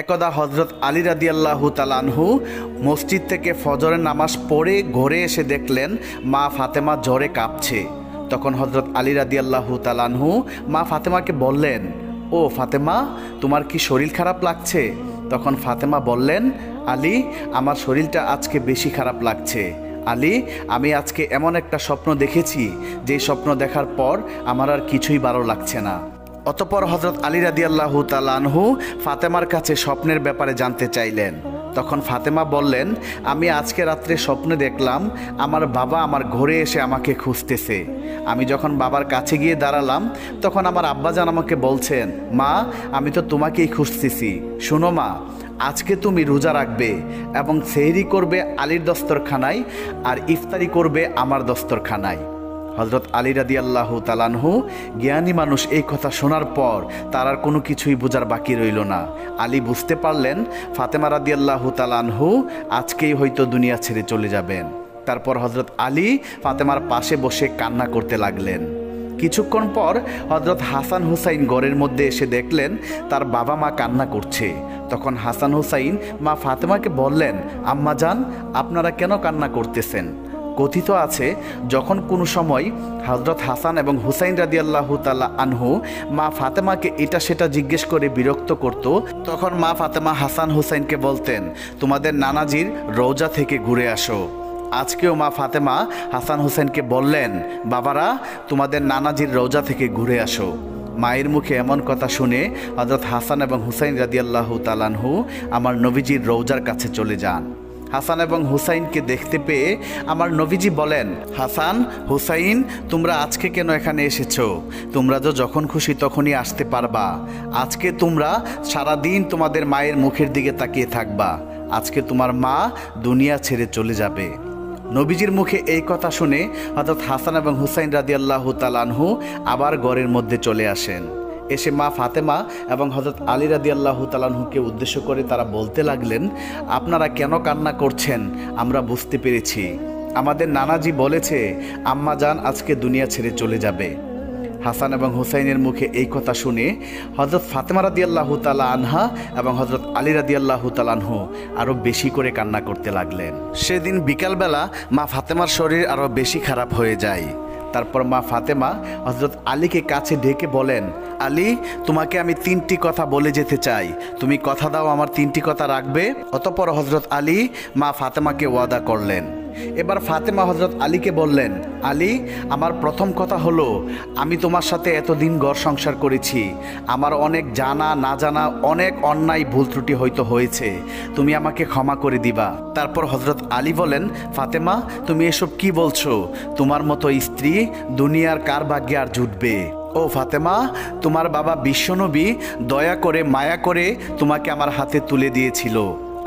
একদা হজরত আলী রাদিয়াল্লাহু তাআলা আনহু মসজিদ থেকে ফজরের নামাজ পড়ে ঘরে এসে দেখলেন মা ফাতেমা জ্বরে কাঁপছে। তখন হজরত আলী রাদিয়াল্লাহু তাআলা আনহু মা ফাতেমাকে বললেন, ও ফাতেমা, তোমার কি শরীর খারাপ লাগছে? তখন ফাতেমা বললেন, আলী, আমার শরীরটা আজকে বেশি খারাপ লাগছে। আলী, আমি আজকে এমন একটা স্বপ্ন দেখেছি যে স্বপ্ন দেখার পর আমার আর কিছুই ভালো লাগছে না। অতঃপর হজরত আলী রাদিয়াল্লাহু তাআলা আনহু ফাতেমার কাছে স্বপ্নের ব্যাপারে জানতে চাইলেন। তখন ফাতেমা বললেন, আমি আজকে রাত্রে স্বপ্নে দেখলাম আমার বাবা আমার ঘরে এসে আমাকে খুঁজতেছে। আমি যখন বাবার কাছে গিয়ে দাঁড়ালাম তখন আমার আব্বাজান আমাকে বলছেন, মা, আমি তো তোমাকেই খুঁজতেছি। শোনো মা, আজকে তুমি রোজা রাখবে এবং সেহরি করবে আলীর দস্তরখানায় আর ইফতারি করবে আমার দস্তরখানায়। হজরত আলী রাদিয়াল্লাহু তাআলা আনহু জ্ঞানী মানুষ, এই কথা শোনার পর তার আর কোনো কিছুই বোঝার বাকি রইল না। আলী বুঝতে পারলেন ফাতেমা রাদিয়াল্লাহু তাআলা আনহু আজকেই হয়তো দুনিয়া ছেড়ে চলে যাবেন। তারপর হজরত আলী ফাতেমার পাশে বসে কান্না করতে লাগলেন। কিছুক্ষণ পর হজরত হাসান হুসাইন ঘরের মধ্যে এসে দেখলেন তার বাবা মা কান্না করছে। তখন হাসান হুসাইন মা ফাতেমাকে বললেন, আম্মা জান, আপনারা কেন কান্না করতেছেন? কথিত আছে, যখন কোনো সময় হজরত হাসান এবং হুসাইন রাদিয়াল্লাহু তাআলা আনহু মা ফাতেমাকে এটা সেটা জিজ্ঞেস করে বিরক্ত করত, তখন মা ফাতেমা হাসান হুসাইনকে বলতেন, তোমাদের নানাজির রওজা থেকে ঘুরে আসো। আজকেও মা ফাতেমা হাসান হুসাইনকে বললেন, বাবারা, তোমাদের নানাজির রওজা থেকে ঘুরে আসো। মায়ের মুখে এমন কথা শুনে হজরত হাসান এবং হুসাইন রাদিয়াল্লাহু তাআলা আনহু আমার নবীজির রওজার কাছে চলে যান। হাসান এবং হুসাইনকে দেখতে পেয়ে আমার নবীজি বলেন, হাসান, হুসাইন, তোমরা আজকে কেন এখানে এসেছো? তোমরা তো যখন খুশি তখনই আসতে পারবা। আজকে তোমরা সারাদিন তোমাদের মায়ের মুখের দিকে তাকিয়ে থাকবা। আজকে তোমার মা দুনিয়া ছেড়ে চলে যাবে। নবীজির মুখে এই কথা শুনে হযরত হাসান এবং হুসাইন রাদিয়াল্লাহু তাআলা আনহু আবার ঘরের মধ্যে চলে আসেন। এসে মা ফাতেমা এবং হযরত আলী রাদিয়াল্লাহু তাআলা আনহুকে উদ্দেশ্য করে তারা বলতে লাগলেন, আপনারা কেন কান্না করছেন আমরা বুঝতে পেরেছি। আমাদের নানাজি বলেছে আম্মা জান আজকে দুনিয়া ছেড়ে চলে যাবে। হাসান এবং হুসাইনের মুখে এই কথা শুনে হযরত ফাতেমা রাদিয়াল্লাহু তাআলা আনহা এবং হযরত আলী রাদিয়াল্লাহু তাআলা আনহু আরও বেশি করে কান্না করতে লাগলেন। সেদিন বিকালবেলা মা ফাতেমার শরীর আরও বেশি খারাপ হয়ে যায়। তারপর মা ফাতেমা হযরত আলীকে কাছে ডেকে বলেন, আলী, তোমাকে আমি 3টি কথা বলে যেতে চাই, তুমি কথা দাও আমার 3টি কথা রাখবে? অতঃপর হযরত আলী মা ফাতেমাকে ওয়াদা করলেন। এবার ফাতেমা হযরত আলীকে বললেন, আলী, আমার প্রথম কথা হলো, আমি তোমার সাথে এতদিন ঘর সংসার করেছি, আমার অনেক জানা না জানা অনেক অন্যায় ভুল ত্রুটি হয়তো হয়েছে, তুমি আমাকে ক্ষমা করে দিবা। তারপর হযরত আলী বলেন, ফাতেমা, তুমি এসব কি বলছো? তোমার মতো স্ত্রী দুনিয়ার কার ভাগ্যে আর জুটবে? ও ফাতেমা, তোমার বাবা বিশ্বনবী দয়া করে মায়া করে তোমাকে আমার হাতে তুলে দিয়েছিল।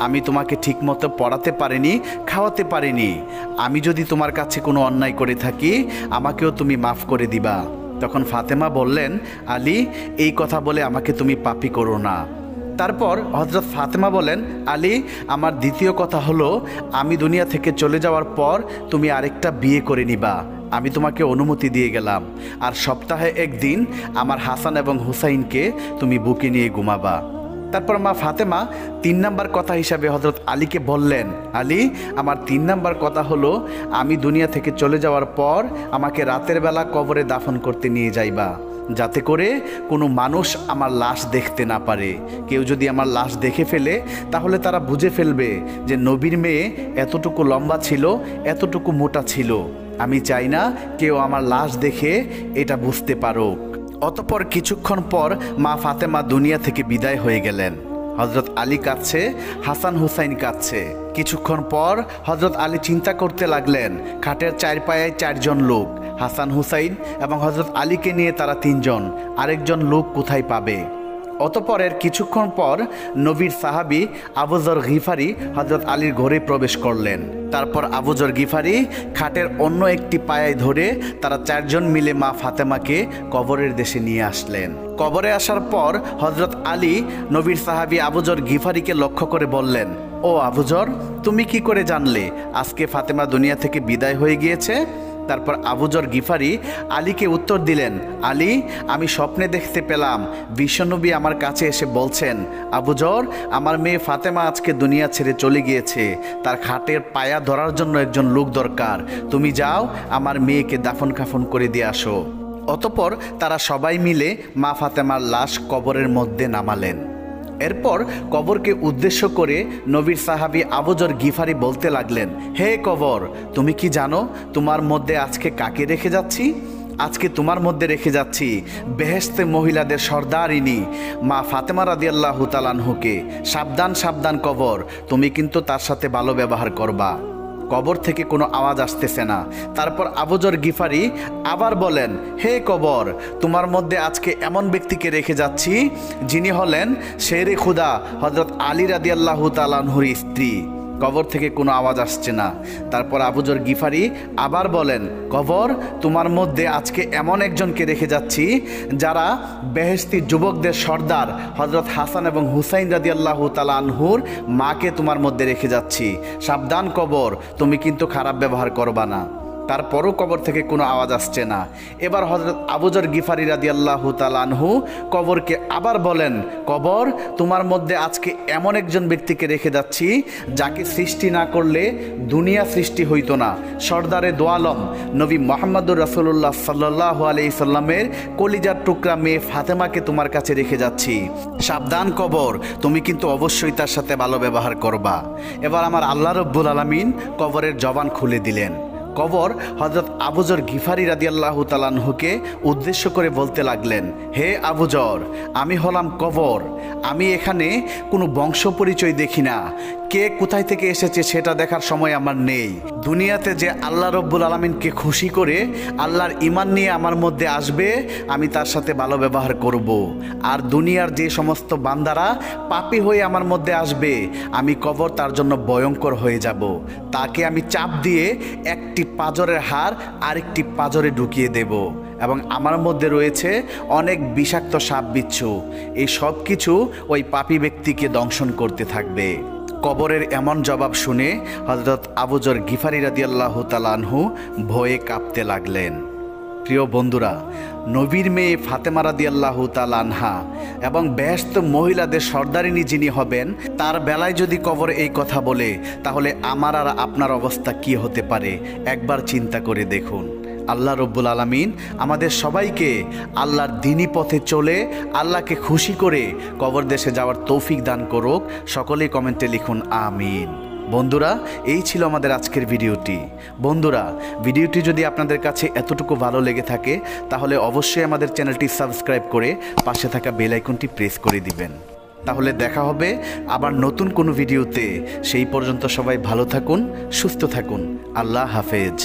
আমি তোমাকে ঠিকমতো পড়াতে পারিনি, খাওয়াতে পারিনি। আমি যদি তোমার কাছে কোনো অন্যায় করে থাকি আমাকেও তুমি মাফ করে দিবা। তখন ফাতেমা বললেন, আলী, এই কথা বলে আমাকে তুমি পাপী করো না। তারপর হযরত ফাতেমা বলেন, আলী, আমার দ্বিতীয় কথা হলো, আমি দুনিয়া থেকে চলে যাওয়ার পর তুমি আরেকটা বিয়ে করে নিবা। আমি তোমাকে অনুমতি দিয়ে গেলাম। আর সপ্তাহে একদিন আমার হাসান এবং হুসাইনকে তুমি বুকে নিয়ে ঘুমাবা। তারপর মা ফাতেমা 3 নাম্বার কথা হিসাবে হযরত আলীকে বললেন, আলী, আমার 3 নাম্বার কথা হলো, আমি দুনিয়া থেকে চলে যাওয়ার পর আমাকে রাতের বেলা কবরে দাফন করতে নিয়ে যাইবা, যাতে করে কোনো মানুষ আমার লাশ দেখতে না পারে। কেউ যদি আমার লাশ দেখে ফেলে তাহলে তারা বুঝে ফেলবে যে নবীর মেয়ে এতটুকু লম্বা ছিল, এতটুকু মোটা ছিল। আমি চাই না কেউ আমার লাশ দেখে এটা বুঝতে পারুক। অতঃপর কিছুক্ষণ পর মা ফাতেমা দুনিয়া থেকে বিদায় হয়ে গেলেন। হযরত আলী কাঁদছে, হাসান হুসাইন কাঁদছে। কিছুক্ষণ পর হযরত আলী চিন্তা করতে লাগলেন, খাটের 4 পায়ে 4 জন লোক, হাসান হুসাইন এবং হযরত আলীকে নিয়ে তারা 3 জন, আরেকজন লোক কোথায় পাবে? অতঃপরের কিছুক্ষণ পর নবীর সাহাবী আবু যর গিফারি হযরত আলীর ঘরে প্রবেশ করলেন। তারপর আবু যর গিফারি খাটের অন্য একটি পায়ায় ধরে তারা 4 জন মিলে মা ফাতেমাকে কবরের দেশে নিয়ে আসলেন। কবরে আসার পর হযরত আলী নবীর সাহাবী আবু যর গিফারিকে লক্ষ্য করে বললেন, ও আবু যর, তুমি কি করে জানলে আজকে ফাতেমা দুনিয়া থেকে বিদায় হয়ে গিয়েছে? তারপর আবু যর গিফারি আলীকে উত্তর দিলেন, আলী, আমি স্বপ্নে দেখতে পেলাম বিশ্বনবী আমার কাছে এসে বলছেন, আবু যর, আমার মেয়ে ফাতেমা আজকে দুনিয়া ছেড়ে চলে গিয়েছে, তার খাটের পায়া ধরার জন্য একজন লোক দরকার, তুমি যাও আমার মেয়েকে দাফন কাফন করে দিয়ে আসো। অতঃপর তারা সবাই মিলে মা ফাতেমার লাশ কবরের মধ্যে নামালেন। এরপর কবরকে উদ্দেশ্য করে নবীর সাহাবী আবু যর গিফারি বলতে লাগলেন, হে কবর, তুমি কি জানো তোমার মধ্যে আজকে কাকে রেখে যাচ্ছি? আজকে তোমার মধ্যে রেখে যাচ্ছি বেহেশতে মহিলাদের সর্দারিনী মা ফাতেমা রাদিয়াল্লাহু তাআলা আনহুকে। সাবধান সাবধান কবর, তুমি কিন্তু তার সাথে ভালো ব্যবহার করবা। কবর থেকে কোনো আওয়াজ আসতেছে না। তারপর আবু যর গিফারি আবার বলেন, হে কবর, তোমার মধ্যে আজকে এমন ব্যক্তিকে রেখে যাচ্ছি যিনি হলেন শেরে খুদা হযরত আলী রাদিয়াল্লাহু তাআলা আনহুর স্ত্রী। কবর থেকে কোনো আওয়াজ আসছে না। তারপর আবু যর গিফারি আবার বলেন, কবর, তোমার মধ্যে আজকে এমন একজনকে রেখে যাচ্ছি যারা বেহেশতি যুবকদের সর্দার হযরত হাসান এবং হুসাইন রাদিয়াল্লাহু তাআলা আনহুর মাকে তোমার মধ্যে রেখে যাচ্ছি। সাবধান কবর, তুমি কিন্তু খারাপ ব্যবহার করবা না। তারপরও কবর থেকে কোনো আওয়াজ আসছে না। এবার হযরত আবু যর গিফারি রাদিয়াল্লাহু তাআলা আনহু কবরকে আবার বলেন, কবর, তোমার মধ্যে আজকে এমন একজন ব্যক্তিকে রেখে যাচ্ছি যাকে সৃষ্টি না করলে দুনিয়া সৃষ্টি হইতো না। সর্দারে দো আলম নবী মুহাম্মদুর রাসূলুল্লাহ সাল্লাল্লাহু আলাইহি সাল্লামের কলিজার টুকরা মেয়ে ফাতেমাকে তোমার কাছে রেখে যাচ্ছি। সাবধান কবর, তুমি কিন্তু অবশ্যই তার সাথে ভালো ব্যবহার করবা। এবার আমার আল্লাহ রাব্বুল আলামিন কবরের জবান খুলে দিলেন। কবর হযরত আবু যর গিফারি রাদিয়াল্লাহু তাআলা আনহুকে উদ্দেশ্য করে বলতে লাগলেন, হে আবু যর, আমি হলাম কবর। আমি এখানে কোনো বংশ পরিচয় দেখি না। কে কোথায় থেকে এসেছে সেটা দেখার সময় আমার নেই। দুনিয়াতে যে আল্লাহ রব্বুল আলামিনকে খুশি করে আল্লাহর ঈমান নিয়ে আমার মধ্যে আসবে, আমি তার সাথে ভালো ব্যবহার করব। আর দুনিয়ার যে সমস্ত বান্দারা পাপী হয়ে আমার মধ্যে আসবে, আমি কবর তার জন্য ভয়ঙ্কর হয়ে যাব। তাকে আমি চাপ দিয়ে একটি পাঁজরের হাড় আরেকটি পাঁজরে ঢুকিয়ে দেব এবং আমার মধ্যে রয়েছে অনেক বিষাক্ত সাপ বিচ্ছু। এই সব কিছু ওই পাপী ব্যক্তিকে দংশন করতে থাকবে। কবরের এমন জবাব শুনে হযরত আবু যর গিফারি রাদিয়াল্লাহু তাআলা আনহু ভয়ে কাঁপতে লাগলেন। প্রিয় বন্ধুরা, নবীর মেয়ে ফাতেমা রাদিয়াল্লাহু তাআলা আনহা এবং বেহেশত মহিলাদের সর্দারিনী যিনি হবেন, তার বেলায় যদি কবর এই কথা বলে, তাহলে আমার আর আপনার অবস্থা কি হতে পারে একবার চিন্তা করে দেখুন। আল্লাহ রব্বুল আলামিন আমাদের সবাইকে আল্লাহর দ্বীনি পথে চলে আল্লাহকে খুশি করে কবর দেশে যাওয়ার তৌফিক দান করুক। সকলেই কমেন্টে লিখুন আমিন। বন্ধুরা, এই ছিল আমাদের আজকের ভিডিওটি। বন্ধুরা, ভিডিওটি যদি আপনাদের কাছে এতটুকু ভালো লেগে থাকে তাহলে অবশ্যই আমাদের চ্যানেলটি সাবস্ক্রাইব করে পাশে থাকা বেল আইকনটি প্রেস করে দিবেন। তাহলে দেখা হবে আবার নতুন কোনো ভিডিওতে। সেই পর্যন্ত সবাই ভালো থাকুন, সুস্থ থাকুন। আল্লাহ হাফেজ।